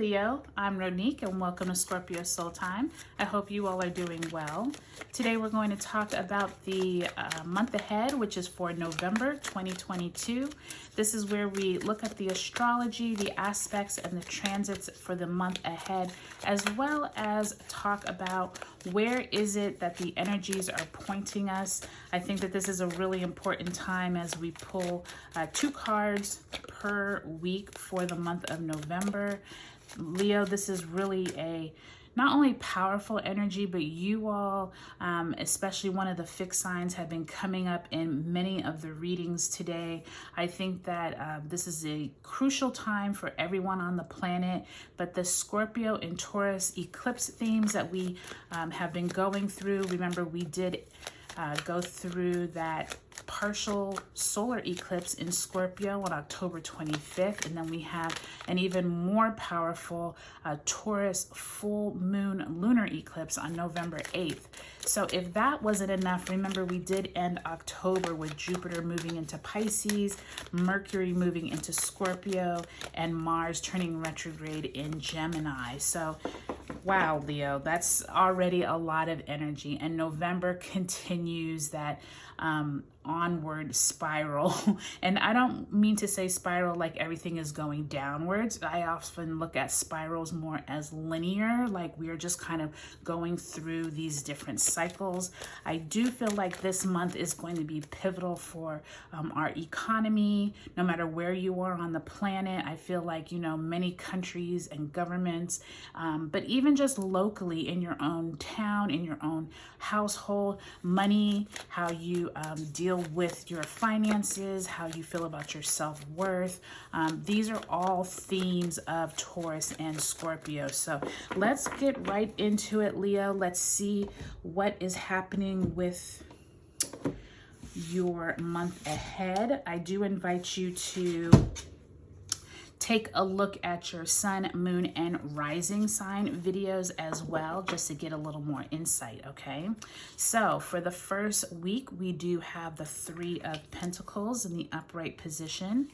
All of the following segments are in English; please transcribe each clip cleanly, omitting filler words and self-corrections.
Leo, I'm Ronique and welcome to Scorpio Soul Time. I hope you all are doing well. Today we're going to talk about the month ahead, which is for November 2022. This is where we look at the astrology, the aspects, and the transits for the month ahead, as well as talk about where is it that the energies are pointing us. I think that this is a really important time as we pull 2 cards per week for the month of November. Leo, this is really a not only powerful energy, but you all, especially one of the fixed signs, have been coming up in many of the readings today. I think that this is a crucial time for everyone on the planet, but the Scorpio and Taurus eclipse themes that we have been going through, remember we did go through that partial solar eclipse in Scorpio on October 25th, and then we have an even more powerful Taurus full moon lunar eclipse on November 8th. So if that wasn't enough, remember we did end October with Jupiter moving into Pisces, Mercury moving into Scorpio, and Mars turning retrograde in Gemini. So wow, Leo, that's already a lot of energy, and November continues that onward spiral. And I don't mean to say spiral like everything is going downwards. I often look at spirals more as linear, like we are just kind of going through these different cycles. I do feel like this month is going to be pivotal for our economy, no matter where you are on the planet. I feel like, you know, many countries and governments, but even just locally in your own town, in your own household, money, how you deal with your finances, how you feel about your self-worth. These are all themes of Taurus and Scorpio. So let's get right into it, Leo. Let's see what is happening with your month ahead. I do invite you to take a look at your sun, moon, and rising sign videos as well, just to get a little more insight, okay? So for the first week, we do have the 3 of Pentacles in the upright position,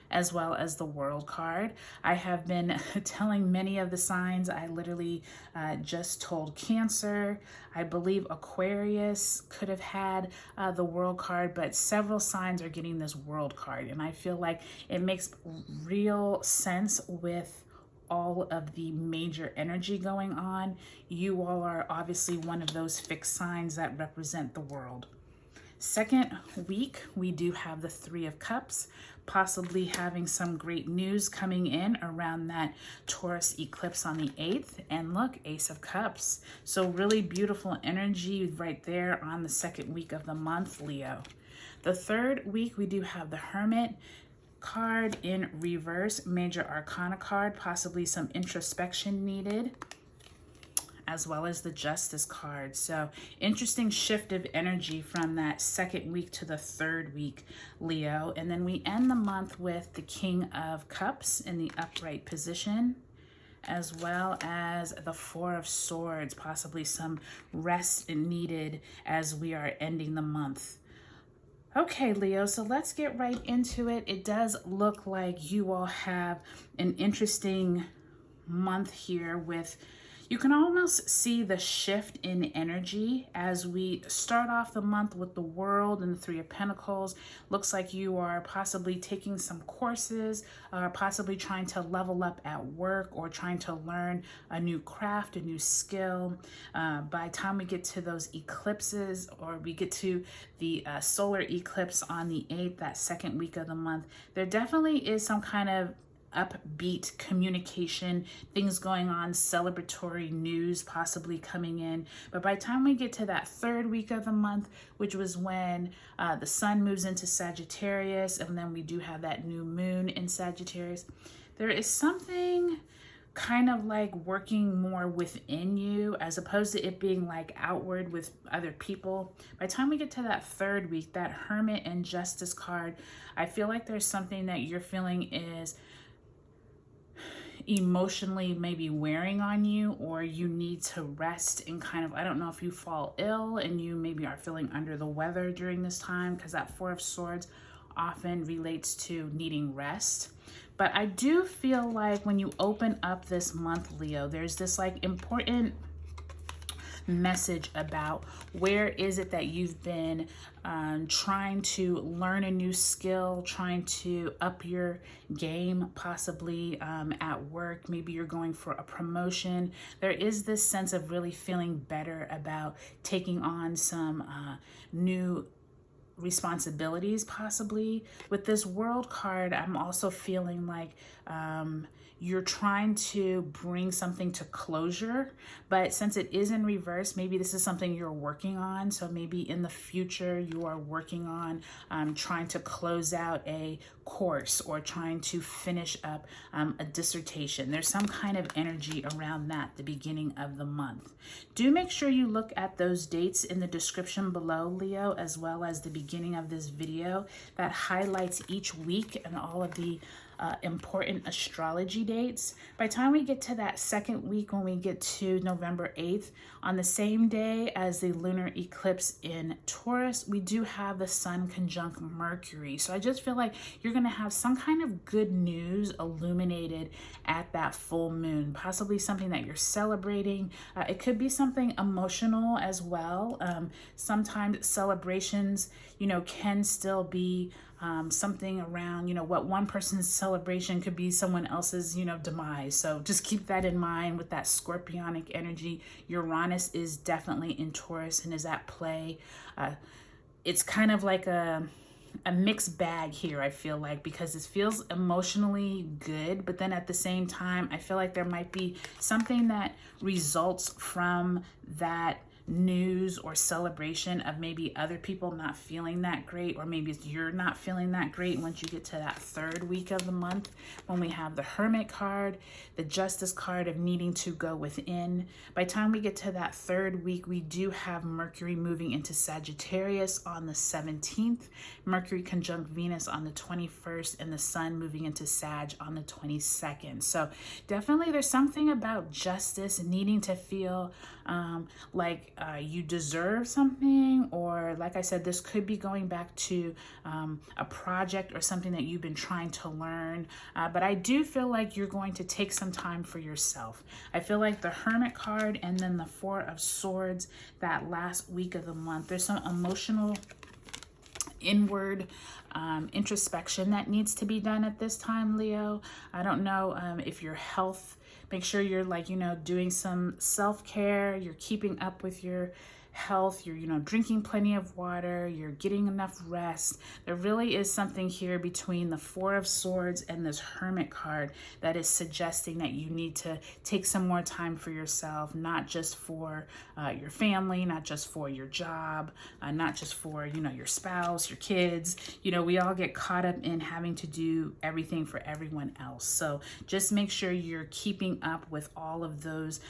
as well as the World card. I have been telling many of the signs. I literally just told Cancer. I believe Aquarius could have had the World card, but several signs are getting this World card. And I feel like it makes real sense with all of the major energy going on. You all are obviously one of those fixed signs that represent the world. Second week, we do have the 3 of Cups, possibly having some great news coming in around that Taurus eclipse on the 8th. And look, Ace of Cups. So really beautiful energy right there on the second week of the month, Leo. The third week, we do have the Hermit card in reverse, major arcana card, possibly some introspection needed, as well as the Justice card. So interesting shift of energy from that second week to the third week, Leo. And then we end the month with the King of Cups in the upright position, as well as the 4 of Swords, possibly some rest needed as we are ending the month. Okay, Leo, so let's get right into it. It does look like you all have an interesting month here with, you can almost see the shift in energy as we start off the month with the World and the 3 of Pentacles. Looks like you are possibly taking some courses, possibly trying to level up at work or trying to learn a new craft, a new skill. By the time we get to those eclipses, or we get to the solar eclipse on the 8th, that second week of the month, there definitely is some kind of upbeat communication, things going on, celebratory news possibly coming in. But by the time we get to that third week of the month, which was when the sun moves into Sagittarius, and then we do have that new moon in Sagittarius, there is something kind of like working more within you as opposed to it being like outward with other people. By the time we get to that third week, that Hermit and Justice card, I feel like there's something that you're feeling is emotionally maybe wearing on you, or you need to rest and kind of, I don't know if you fall ill and you maybe are feeling under the weather during this time, because that 4 of Swords often relates to needing rest. But I do feel like when you open up this month, Leo, there's this like important message about where is it that you've been trying to learn a new skill, trying to up your game, possibly at work. Maybe you're going for a promotion. There is this sense of really feeling better about taking on some new responsibilities, possibly. With this World card, I'm also feeling like you're trying to bring something to closure, but since it is in reverse, maybe this is something you're working on. So maybe in the future you are working on trying to close out a course or trying to finish up a dissertation. There's some kind of energy around that the beginning of the month. Do make sure you look at those dates in the description below, Leo, as well as the beginning of this video that highlights each week and all of the important astrology dates. By the time we get to that second week, when we get to November 8th, on the same day as the lunar eclipse in Taurus, we do have the sun conjunct Mercury. So I just feel like you're going to have some kind of good news illuminated at that full moon, possibly something that you're celebrating. It could be something emotional as well. Sometimes celebrations, can still be something around, what one person's celebration could be someone else's, demise. So just keep that in mind with that scorpionic energy. Uranus is definitely in Taurus and is at play. It's kind of like a mixed bag here, I feel like, because it feels emotionally good, but then at the same time, I feel like there might be something that results from that news or celebration of maybe other people not feeling that great, or maybe you're not feeling that great once you get to that third week of the month, when we have the Hermit card, the Justice card of needing to go within. By the time we get to that third week, we do have Mercury moving into Sagittarius on the 17th, Mercury conjunct Venus on the 21st, and the Sun moving into Sag on the 22nd. So definitely there's something about justice, needing to feel like you deserve something, or like I said, this could be going back to a project or something that you've been trying to learn, but I do feel like you're going to take some time for yourself. I feel like the Hermit card and then the Four of Swords, that last week of the month, there's some emotional inward introspection that needs to be done at this time, Leo. I don't know if your health, make sure you're doing some self-care, you're keeping up with your health, you're drinking plenty of water, you're getting enough rest. There really is something here between the Four of Swords and this Hermit card that is suggesting that you need to take some more time for yourself, not just for your family, not just for your job, not just for your spouse, your kids. We all get caught up in having to do everything for everyone else. So just make sure you're keeping up with all of those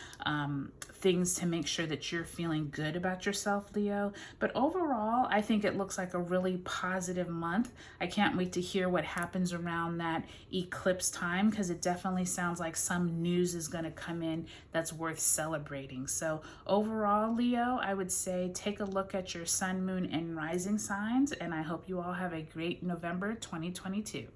things to make sure that you're feeling good about yourself, Leo. But overall, I think it looks like a really positive month. I can't wait to hear what happens around that eclipse time, because it definitely sounds like some news is going to come in that's worth celebrating. So overall, Leo, I would say take a look at your sun, moon, and rising signs, and I hope you all have a great November 2022.